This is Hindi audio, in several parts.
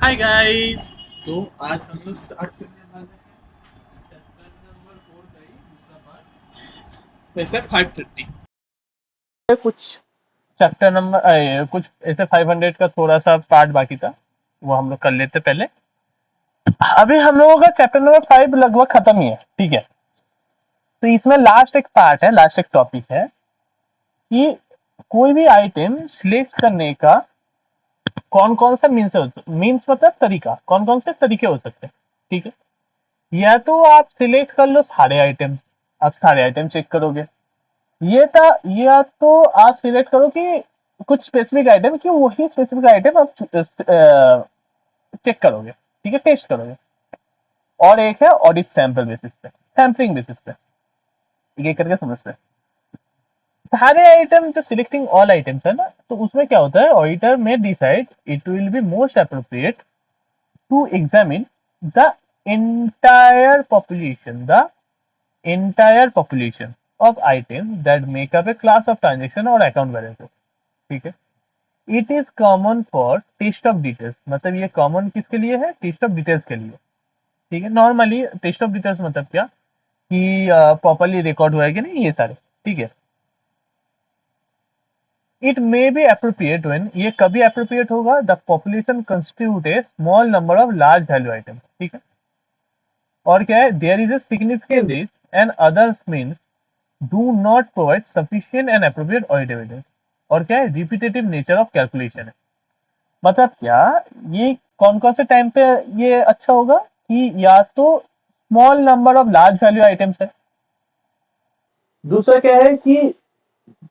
Hi guys. तो आज हम लोग स्टार्ट करने वाले हैं चैप्टर नंबर 4 का ही दूसरा पार्ट, वैसे 530। कुछ चैप्टर नंबर कुछ ऐसे 500 का थोड़ा सा पार्ट बाकी था, वो हम लोग कर लेते पहले। अभी हम लोगों का चैप्टर नंबर 5 लगभग खत्म ही है, ठीक है। तो इसमें लास्ट एक पार्ट है, लास्ट एक टॉपिक है कि कोई भी आइटम सिलेक्ट करने का कौन कौन सा मीन्स मतलब तरीका, कौन कौन से तरीके हो सकते हैं, ठीक है। या तो आप सिलेक्ट कर लो सारे आइटम, आप सारे आइटम चेक करोगे। ये था, या तो आप सिलेक्ट करो कि कुछ स्पेसिफिक आइटम, कि वही स्पेसिफिक आइटम आप चेक करोगे, ठीक है, टेस्ट करोगे। और एक है ऑडिट सैंपल बेसिस पे, सैम्पलिंग बेसिस पे, ये करके समझते हैं। सारे आइटम जो सिलेक्टिंग ऑल आइटम्स है ना, तो उसमें क्या होता है, ऑडिटर में decide it will be most appropriate to examine the entire population the entire population of items that make up a class of transaction or account balances, ठीक है। It is common for test of details, मतलब ये कॉमन किसके लिए है, टेस्ट ऑफ डिटेल्स के लिए, ठीक है। नॉर्मली टेस्ट ऑफ डिटेल्स मतलब क्या, कि प्रॉपरली रिकॉर्ड हुआ है कि नहीं, ये सारे, ठीक है। It may be appropriate when, ये कभी अप्रोप्रिएट होगा, the population constitute a small number of large value items, ठीक है। और क्या है, there is a significant risk and others means do not provide sufficient and appropriate audit evidence. और क्या है, रिपीटेटिव नेचर ऑफ कैलकुलेशन है। मतलब क्या, ये कौन कौन से टाइम पे ये अच्छा होगा, कि या तो small number of large value items है, दूसरा क्या है कि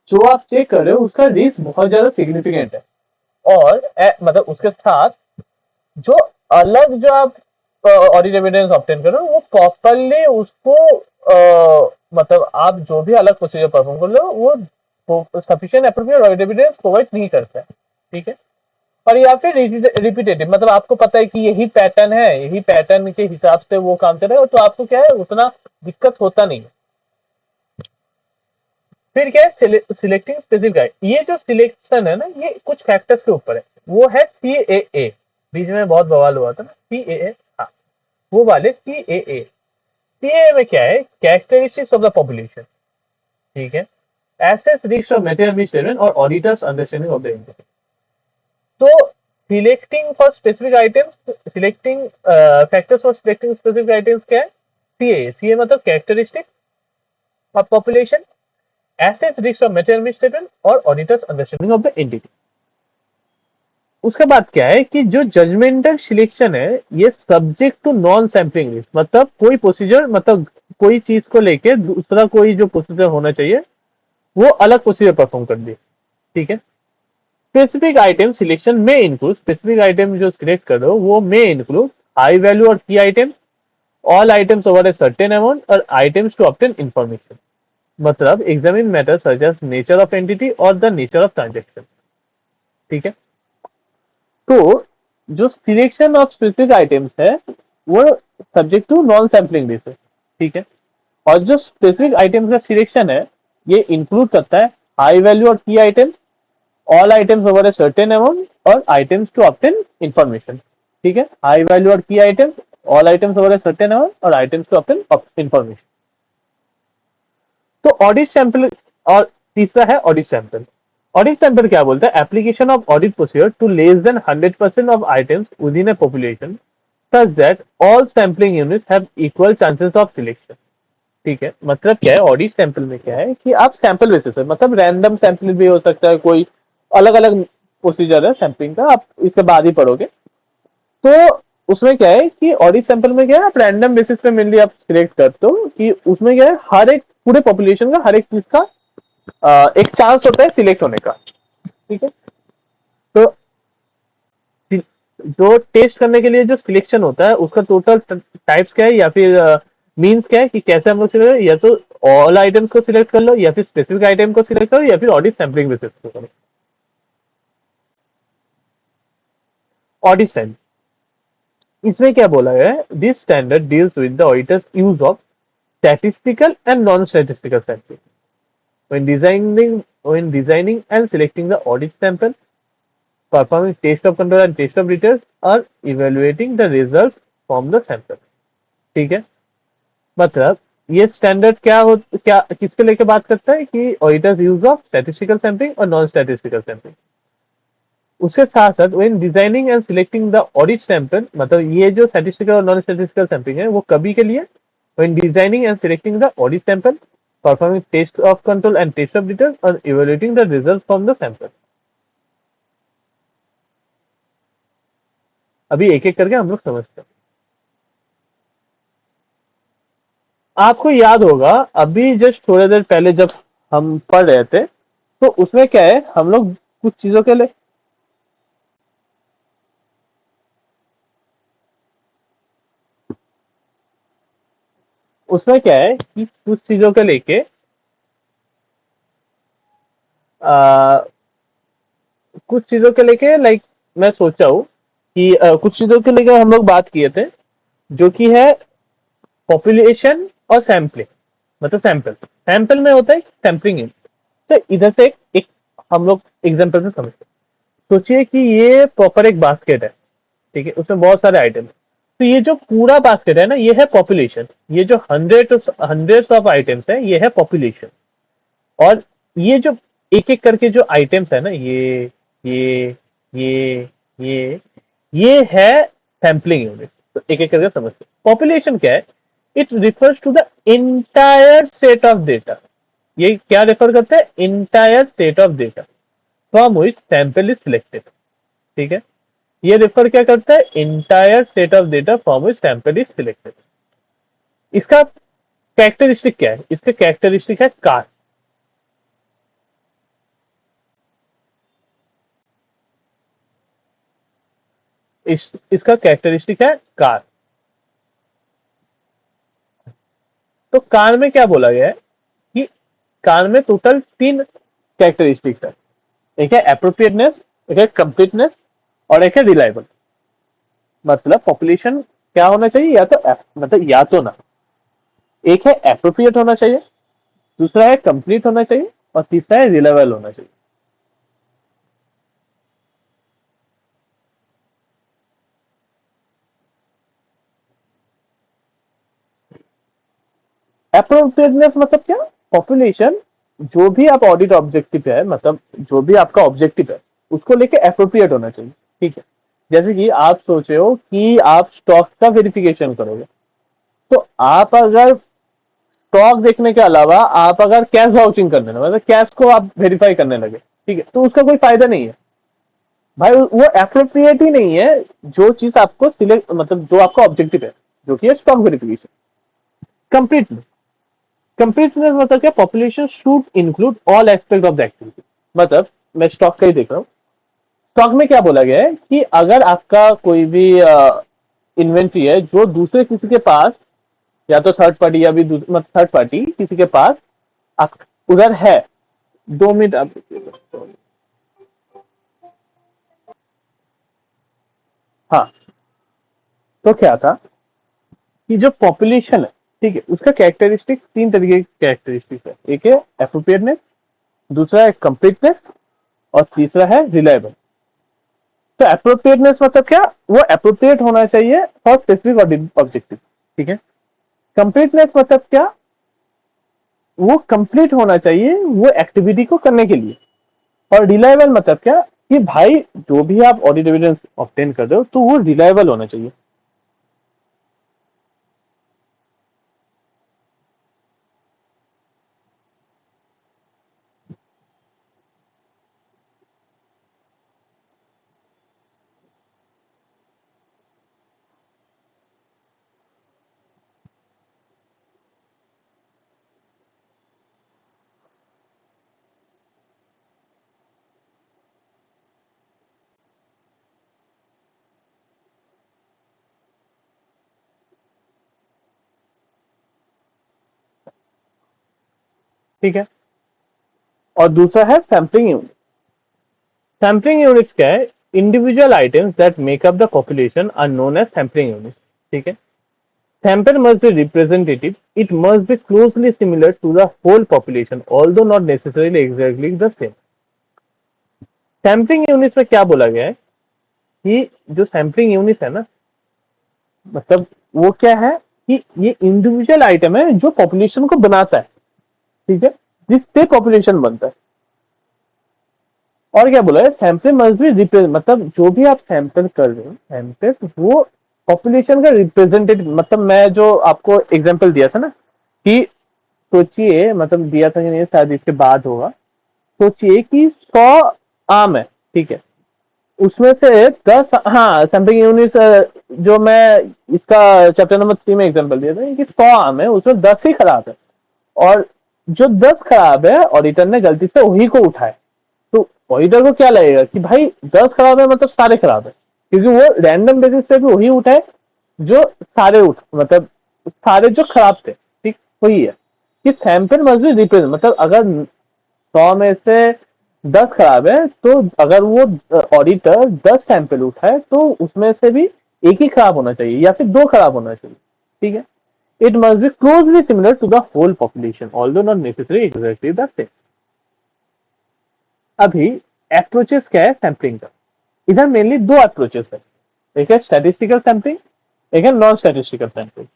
जो आप चेक कर रहे हो उसका रिस्क बहुत ज्यादा सिग्निफिकेंट है, और मतलब उसके साथ जो अलग जो आप ऑडिट एविडेंस ऑब्टेन कर रहे हो वो प्रॉपरली उसको मतलब आप जो भी अलग प्रोसीजर परफॉर्म कर रहे हो वो sufficient appropriate audit evidence provide नहीं करता है, ठीक है। और या फिर रिपीटेटिव, मतलब आपको पता है कि यही पैटर्न है, यही पैटर्न के हिसाब से वो काम करेगा, तो आपको क्या है, उतना दिक्कत होता नहीं। फिर क्या है, सिलेक्टिंग स्पेसिफिक गाइड, ये जो सिलेक्शन है ना, ये कुछ फैक्टर्स के ऊपर है। वो है CAA, बीच में बहुत बवाल हुआ था ना, CAA, हाँ, वो वाले CAA। CAA में क्या है, कैरेक्टरिस्टिक्स ऑफ द पॉपुलेशन, ठीक है, assess risk of material statement और auditors understanding of the input. तो selecting for specific items, selecting factors for selecting specific items क्या है, CAA मतलब characteristics of population, assess risk of material statement और auditors understanding of the entity. उसके बाद क्या है कि जो जजमेंटल सिलेक्शन है, ये subject to non sampling risk, मतलब कोई प्रोसीजर, मतलब कोई चीज को लेके दूसरा कोई जो प्रोसीजर होना चाहिए वो अलग प्रोसीजर परफॉर्म कर दिए, ठीक है। स्पेसिफिक आइटम सिलेक्शन में इंक्लूड, स्पेसिफिक आइटम जो सिलेक्ट कर रहे हो वो में इंक्लूड हाई वैल्यू और की item, all items over a certain amount और आइटम्स टू ऑब्टेन इंफॉर्मेशन, मतलब examine matter such as nature of entity और द नेचर ऑफ ट्रांजेक्शन, ठीक है। तो जो सिलेक्शन ऑफ स्पेसिफिक आइटम्स है वो subject to non sampling basis, ठीक है। और जो स्पेसिफिक आइटम्स का सिलेक्शन है ये इंक्लूड करता है हाई वैल्यू और की item, all items over a certain amount और आइटम्स टू ऑब्टेन इंफॉर्मेशन, ठीक है। हाई वैल्यू और की items, all items over a certain amount और आइटम्स टू ऑब्टेन इंफॉर्मेशन। तो ऑडिट सैंपल, और तीसरा है ऑडिट सैंपल। ऑडिट सैंपल क्या बोलता है, application of audit procedure to less than 100% of items within a population such that all sampling units have equal chances of selection, ठीक है। मतलब क्या है, ऑडिट सैंपल में क्या है कि आप सैंपल बेसिस है, मतलब रैंडम सैंपल भी हो सकता है, कोई अलग अलग प्रोसीजर है सैंपलिंग का, आप इसके बाद ही पढ़ोगे। तो उसमें क्या है कि ऑडिट सैंपल में क्या है, आप रैंडम बेसिस पे मेनली आप सिलेक्ट करते हो, कि उसमें क्या है, हर एक पूरे पॉपुलेशन का हर एक चीज का एक चांस होता है सिलेक्ट होने का, ठीक है। तो जो टेस्ट करने के लिए जो सिलेक्शन होता है उसका टोटल टाइप्स क्या है, या फिर मींस क्या है, कि कैसे हम लोग सिलेक्ट, या तो ऑल आइटम्स को सिलेक्ट कर लो, या फिर स्पेसिफिक आइटम को सिलेक्ट करो, या फिर ऑडिट सैंपलिंग बेसिस को करो। ऑडिट सैंपल, इसमें क्या बोला गया है, this standard deals with the auditors use of statistical and non-statistical sampling when designing and selecting the audit sample, performing test of control and test of details or evaluating the results from the sample. ठीक है, मतलब ये स्टैंडर्ड क्या किसके लेके बात करता है कि auditors use of statistical sampling और नॉन स्टैटिस्टिकल सैंपलिंग। उसके साथ साथ when designing and selecting the audit sample, मतलब ये जो स्टैटिस्टिकल और नॉन स्टैटिस्टिकल सैंपलिंग है वो कभी के लिए, when designing and selecting the audit sample, performing test of control and test of details और evaluating the result from the sample. अभी एक एक करके हम लोग समझते हैं। आपको याद होगा अभी जस्ट थोड़ी देर पहले जब हम पढ़ रहे थे तो उसमें क्या है, हम लोग कुछ चीजों के लिए उसमें क्या है कि कुछ चीजों के लेके आ, कुछ चीजों के लेके लाइक मैं सोचा हूँ कि कुछ चीजों के लेके हम लोग बात किए थे जो कि है पॉपुलेशन और सैम्पलिंग, मतलब सैंपल सैंपल में होता है सैम्पलिंग। तो इधर से एक हम लोग एग्जांपल से समझते हैं। सोचिए कि ये प्रॉपर एक बास्केट है, ठीक है, उसमें बहुत सारे आइटम। तो ये जो पूरा बास्केट है ना ये है पॉपुलेशन, ये जो हंड्रेड्स ऑफ आइटम्स है ये है पॉपुलेशन। और ये जो एक एक करके जो आइटम्स है ना ये ये ये ये है सैम्पलिंग यूनिट। तो एक एक करके समझते। पॉपुलेशन क्या है? It refers to the entire set of data. ये क्या रेफर करता है? Entire set of data from which sample is selected. ठीक है, ये रेफर क्या करता है? Entire set of data from which sample is selected. इसका कैरेक्टरिस्टिक क्या है? इसका कैरेक्टरिस्टिक है कार। इसका कैरेक्टरिस्टिक है कार। तो कार में क्या बोला गया है कि कार में टोटल 3 कैरेक्टरिस्टिक्स है। एक है एप्रोप्रिएटनेस, एक है कंप्लीटनेस और एक है रिलायबल। मतलब पॉपुलेशन क्या होना चाहिए? मतलब या तो ना, एक है एप्रोप्रिएट होना चाहिए, दूसरा है कंप्लीट होना चाहिए और तीसरा है रिलायबल होना चाहिए। एप्रोप्रिएटनेस मतलब क्या? पॉपुलेशन जो भी आप ऑडिट ऑब्जेक्टिव है, मतलब जो भी आपका ऑब्जेक्टिव है उसको लेके एप्रोप्रिएट होना चाहिए। ठीक है, जैसे कि आप सोच रहे हो कि आप स्टॉक का वेरिफिकेशन करोगे, तो आप अगर स्टॉक देखने के अलावा आप अगर कैश वाउचिंग करने लगे, मतलब कैश को आप वेरीफाई करने लगे, ठीक है, तो उसका कोई फायदा नहीं है भाई, वो एप्रोप्रिएट ही नहीं है। जो चीज आपको सिलेक्ट, मतलब जो आपका ऑब्जेक्टिव है जो कि है स्टॉक वेरिफिकेशन। कंप्लीटनेस, कंप्लीटनेस मतलब क्या? Population should include all aspect of the activity. मतलब मैं स्टॉक का ही देख रहा हूँ। स्टॉक में क्या बोला गया है कि अगर आपका कोई भी इन्वेंट्री है जो दूसरे किसी के पास, या तो थर्ड पार्टी या भी मतलब थर्ड पार्टी किसी के पास आप उधर है, 2 मिनट आप, हाँ, तो क्या था कि जो पॉपुलेशन है, ठीक है, उसका कैरेक्टरिस्टिक 3 तरीके की कैरेक्टरिस्टिक है। एक है एप्रोप्रिएटनेस, दूसरा है कंप्लीटनेस और तीसरा है रिलायबल। तो एप्रोप्रिएटनेस मतलब क्या? वो एप्रोप्रिएट होना चाहिए फॉर स्पेसिफिक ऑब्जेक्टिव। ठीक है, कंप्लीटनेस मतलब क्या? वो कंप्लीट होना चाहिए वो एक्टिविटी को करने के लिए। और रिलायबल मतलब क्या? कि भाई जो भी आप ऑडिट एविडेंस ऑब्टेन कर रहे हो तो वो रिलायबल होना चाहिए। ठीक है, और दूसरा है सैम्पलिंग यूनिट। सैम्पलिंग यूनिट्स क्या है? Individual items that make up the population are known as sampling units. ठीक है, sample must be representative. It must be closely similar to the whole population, although not necessarily exactly the same. Sampling units में क्या बोला गया है कि जो सैम्पलिंग यूनिट है ना, मतलब वो क्या है कि ये इंडिविजुअल आइटम है जो पॉपुलेशन को बनाता है, ठीक है, जिससे पॉपुलेशन बनता है। और क्या बोला है, सैंपल मस्ट बी रिप्रेजेंट, मतलब जो भी आप सैंपल कर रहे हो सैंपल, वो पॉपुलेशन का रिप्रेजेंटेटिव, मतलब मैं जो आपको एग्जांपल दिया था ना कि सोचिए, मतलब दिया था कि नहीं शायद इसके बाद होगा, सोचिए कि 100 आम है, ठीक है, उसमें से 10, हाँ सैंपलिंग यूनिट, जो मैं इसका चैप्टर नंबर 3 में एग्जांपल दिया था कि 100 आम है, उसमें 10 ही खराब है, और जो 10 खराब है ऑडिटर ने गलती से वही को उठाया, तो ऑडिटर को क्या लगेगा कि भाई 10 खराब है मतलब सारे खराब है, क्योंकि वो रैंडम बेसिस पे भी वही उठाए जो सारे उठ, मतलब सारे जो खराब थे, ठीक वही है कि सैंपल मस्ट बी रिप्रेजेंट, मतलब अगर 100 में से 10 खराब है, तो अगर वो ऑडिटर 10 सैंपल उठाए तो उसमें से भी एक ही खराब होना चाहिए या फिर दो खराब होना चाहिए, ठीक है। It must be closely similar to the whole population although not necessary exactly the same. अभी अप्रोचेस क्या है सैम्पलिंग का, इधर मेनली दो अप्रोचेस है, एक है स्टैटिस्टिकल सैम्पलिंग, एक है नॉन स्टैटिस्टिकल सैम्पलिंग।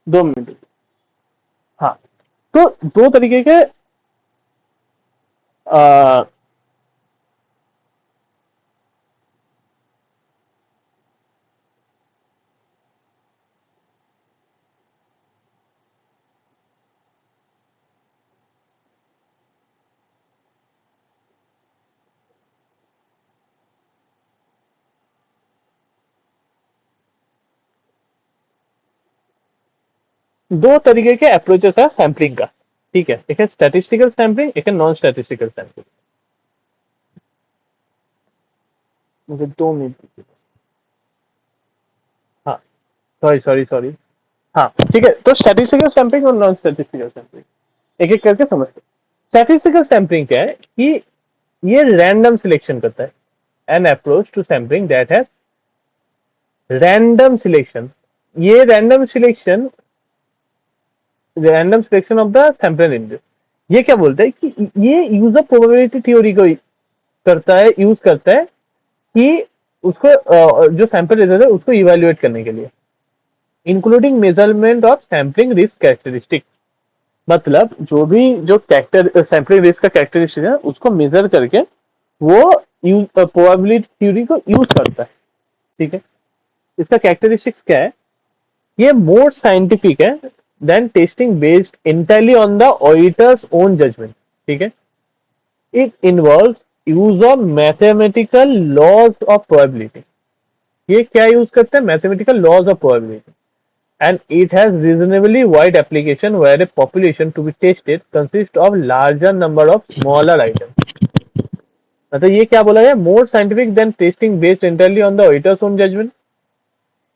दो मिनट, हाँ, तो दो तरीके के आ, दो तरीके के अप्रोचेस है सैम्पलिंग का, ठीक है, एक है स्टैटिस्टिकल सैम्पलिंग, एक है नॉन स्टैटिस्टिकल सैम्पलिंग। मुझे 2 मिनट दीजिए। हाँ, सॉरी सॉरी सॉरी, हाँ ठीक है, तो स्टैटिस्टिकल सैम्पलिंग और नॉन स्टैटिस्टिकल सैम्पलिंग एक एक करके समझते हैं। स्टैटिस्टिकल सैम्पलिंग क्या है कि ये रैंडम सिलेक्शन करता है, an approach to sampling that has random selection, ये random selection of the sample index. ये क्या बोलता है कि ये यूजर प्रोबेबिलिटी थ्योरी को करता है, यूज करता है कि उसको जो सैंपल रिजल्ट है उसको इवेल्युएट करने के लिए, including measurement of sampling risk characteristic, मतलब जो भी जो कैरेक्टर सैम्पलिंग रिस्क का कैरेक्टरिस्टिक है उसको मेजर करके वो प्रोबेबिलिटी थ्योरी को यूज करता है, ठीक है। इसका कैरेक्टरिस्टिक्स क्या है, ये मोर साइंटिफिक है than testing based entirely on the auditor's own judgement, ठीक है। It involve use of mathematical laws of probability, ये क्या यूज करते हैं, mathematical laws of probability, and it has reasonably wide application where a population to be tested consists of larger number of smaller items। मतलब ये क्या बोला है, more scientific than testing based entirely on the auditor's own judgment,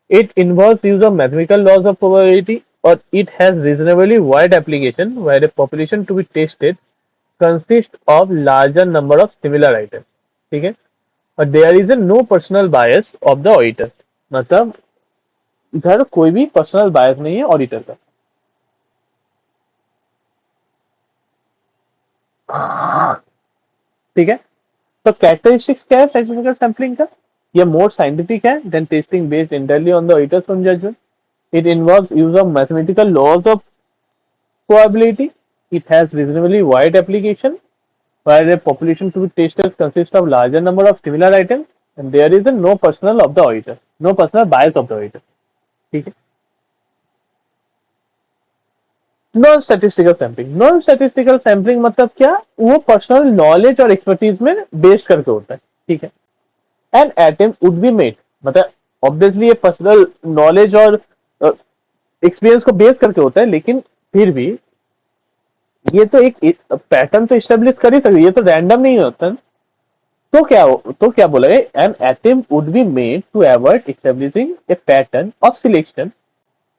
it involves use of mathematical laws of probability, or it has reasonably wide application where a population to be tested consists of larger number of similar items, ठीक है, और there is a no personal bias of the auditor, मतलब इधर कोई भी पर्सनल बायस नहीं है ऑडिटर का, ठीक है। तो कैरेक्टरिस्टिक्स क्या है स्टैटिस्टिकल सैम्पलिंग का, ये मोर साइंटिफिक है than testing based entirely on the auditor's own judgement, it involves use of mathematical laws of probability, it has reasonably wide application where a population to be tested consists of larger number of similar items, and there is a no personal of the auditor, no personal bias of the auditor, ठीक है। Non statistical sampling, non statistical sampling मतलब क्या, वो पर्सनल नॉलेज और एक्सपर्टीज में बेस्ड करके होता है, ठीक है। An attempt would be made, मतलब ऑब्वियसली ये पर्सनल नॉलेज और एक्सपीरियंस को बेस करके होता है, लेकिन फिर भी ये तो एक पैटर्न तो इस्टेब्लिश कर ही सकते, ये तो रैंडम नहीं होता ना। तो क्या बोला है, an attempt would be made to avoid establishing a pattern of selection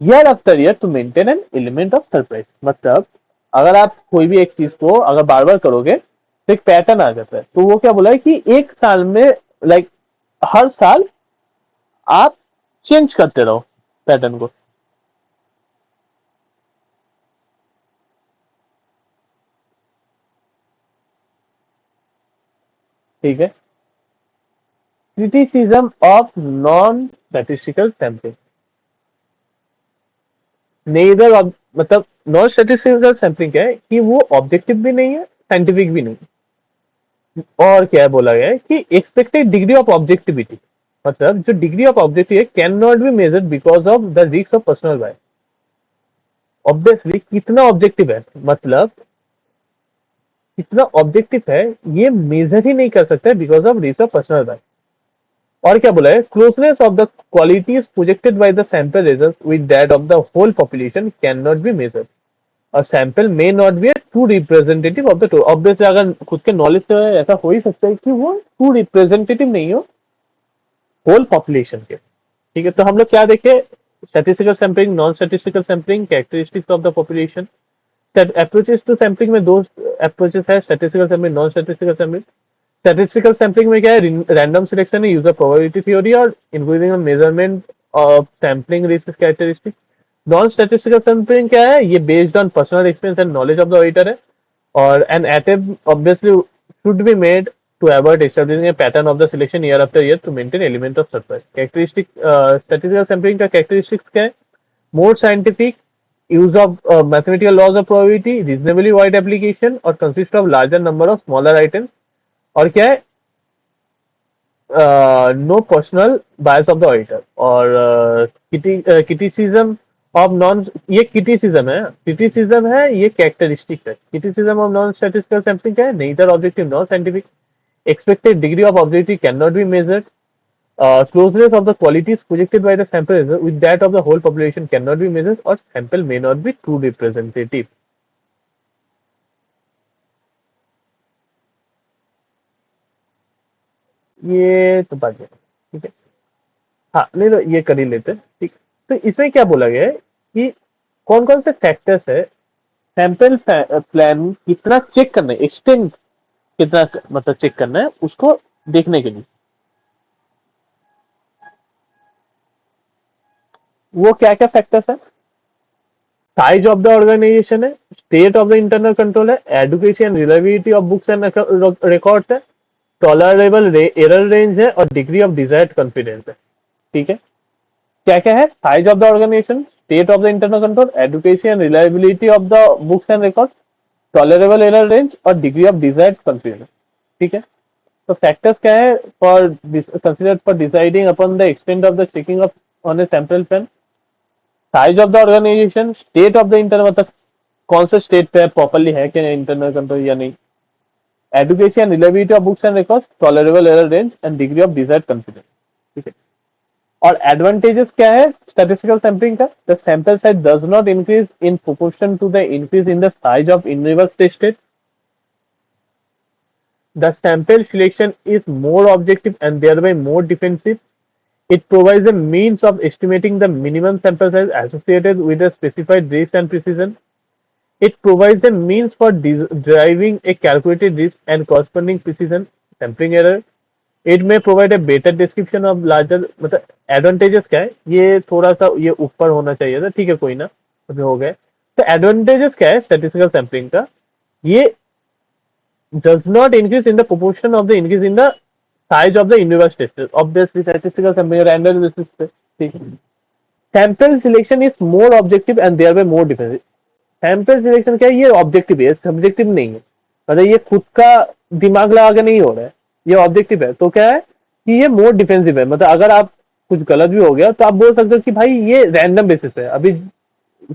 year after year to maintain an element of surprise. मतलब अगर आप कोई भी एक चीज को अगर बार बार करोगे तो एक पैटर्न आ जाता है। तो वो क्या बोला है कि एक साल में, लाइक हर साल आप चेंज करते रहो पैटर्न को। ठीक है। Criticism of non statistical sampling, neither, मतलब नॉन स्टैटिस्टिकल सैंपलिंग क्या है कि वो ऑब्जेक्टिव भी नहीं है, साइंटिफिक भी नहीं है। और क्या बोला गया है कि एक्सपेक्टेड डिग्री ऑफ ऑब्जेक्टिविटी, मतलब जो डिग्री ऑफ ऑब्जेक्टिव है can not be measured because of the risk of personal bias. Obviously कितना ऑब्जेक्टिव है, मतलब कितना ऑब्जेक्टिव है ये मेजर ही नहीं कर सकते because of risk of personal bias. और क्या बोला है, closeness of the qualities projected by the sample result with that of the whole population can not be measured, और sample may not be a true representative of the total। Obviously अगर खुद के नॉलेज से ऐसा हो ही सकता है कि वो ट्रू रिप्रेजेंटेटिव नहीं हो होल पॉपुलेशन के। ठीक है, तो हम लोग क्या देखे, statistical sampling, non statistical sampling, characteristics of the population. Approaches to sampling में दो अप्रोचेस है, statistical sampling, non statistical sampling. Statistical sampling में क्या है, रैंडम सिलेक्शन है, यूजर प्रोबेबिलिटी थ्योरी और including measurement of sampling risk characteristics. Non statistical sampling क्या है, ये based on personal experience and knowledge of the auditor है, और an attempt obviously should be made to avoid establishing a pattern of the selection year after year to maintain element of surprise। Characteristic statistical sampling का characteristics क्या है, more scientific, use of mathematical laws of probability, reasonably wide application और consist of larger number of smaller items। और क्या है, no personal bias of the auditor. और क्रिटिसिज्म ऑफ नॉन, ये क्रिटिसिज्म है, ये कैरेक्टरिस्टिक है। Criticism of non statistical sampling क्या है, neither objective nor scientific, expected degree of objectivity cannot be measured, closeness of the qualities projected by the sample result with that of the whole population cannot be measured, और sample may not be true representative। ये तो बात है। ठीक है, हाँ नहीं तो ये कर ही लेते हैं। ठीक, तो इसमें क्या बोला गया है कि कौन कौन से फैक्टर्स है सैंपल प्लान कितना चेक करना है, एक्सटेंड कितना मतलब चेक करना है उसको देखने के लिए। वो क्या क्या फैक्टर्स है, साइज ऑफ द ऑर्गेनाइजेशन है, state of the internal control है, education reliability of books and records है, टॉलरेबल एरर रेंज है, और डिग्री ऑफ डिजायर्ड कॉन्फिडेंस है। ठीक है, क्या क्या है, size of the organisation, state of the internal control, education reliability of the books and record, tolerable error range और डिग्री ऑफ डिजायर्ड कॉन्फिडेंस। ठीक है, तो फैक्टर्स क्या है for considered for deciding upon the extent of the checking of on a sample plan, size of the organisation, state of the internal, मतलब कौन से स्टेट पे प्रॉपरली है क्या इंटरनल कंट्रोल या नहीं, education reliability of books and records, tolerable error range and degree of desired confidence. ठीक है, और एडवांटेजेस क्या है स्टैटिस्टिकल सैंपलिंग का, the sample size does not increase in proportion to the increase in the size of universe tested, the sample selection is more objective and thereby more defensive, it provides a means of estimating the minimum sample size associated with a specified risk and precision, it provides a means for deriving a calculated risk and corresponding precision sampling error, it may provide a better description of larger, मतलब एडवांटेजेस क्या है, ये थोड़ा सा ये ऊपर होना चाहिए था, ठीक है कोई ना, अभी हो गए। तो एडवांटेजेस क्या है स्टैटिस्टिकल सैंपलिंग का, ये does not increase in the proportion of the increase in the size of the universe tested, obviously statistical sampling random basis पे। ठीक है, sample selection is more objective and thereby more difference. Sample selection क्या है, ये ऑब्जेक्टिव है, सब्जेक्टिव नहीं है, मतलब ये खुद का दिमाग लगा के नहीं हो रहा है, ये ऑब्जेक्टिव है। तो क्या है कि ये मोर डिफेंसिव है, मतलब अगर आप कुछ गलत भी हो गया तो आप बोल सकते हो कि भाई ये रैंडम बेसिस है, अभी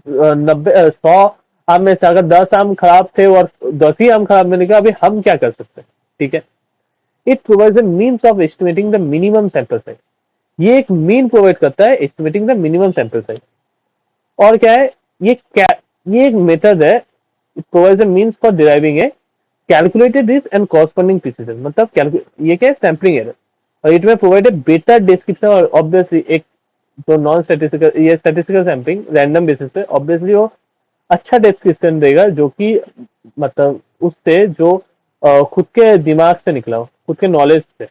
100 आम में से अगर 10 आम खराब थे और 10 ही आम खराब मैंने कहा, अभी हम क्या कर सकते हैं। ठीक है, it provides the means of estimating the minimum sample size. ये एक मीन प्रोवाइड करता है estimating the minimum sample size. और क्या है, ये एक मेथड है, it provides the means for deriving A calculated risk and corresponding precision. मतलब ये क्या है, सैम्पलिंग एरर। और it may provide a better description. और ऑब्वियसली एक जो नॉन स्टैटिस्टिकल, ये स्टैटिस्टिकल सैम्पलिंग रैंडम बेसिस पे, ऑब्वियसली वो अच्छा डिस्क्रिप्शन देगा जो कि मतलब उससे जो खुद के दिमाग से निकला हो, खुद के नॉलेज से।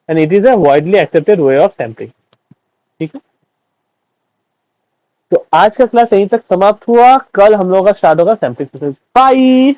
And it is a widely accepted way of sampling. ठीक है, तो आज का क्लास यहीं तक समाप्त हुआ। कल हम लोगों का स्टार्ट होगा सैम्पलिंग। बाय।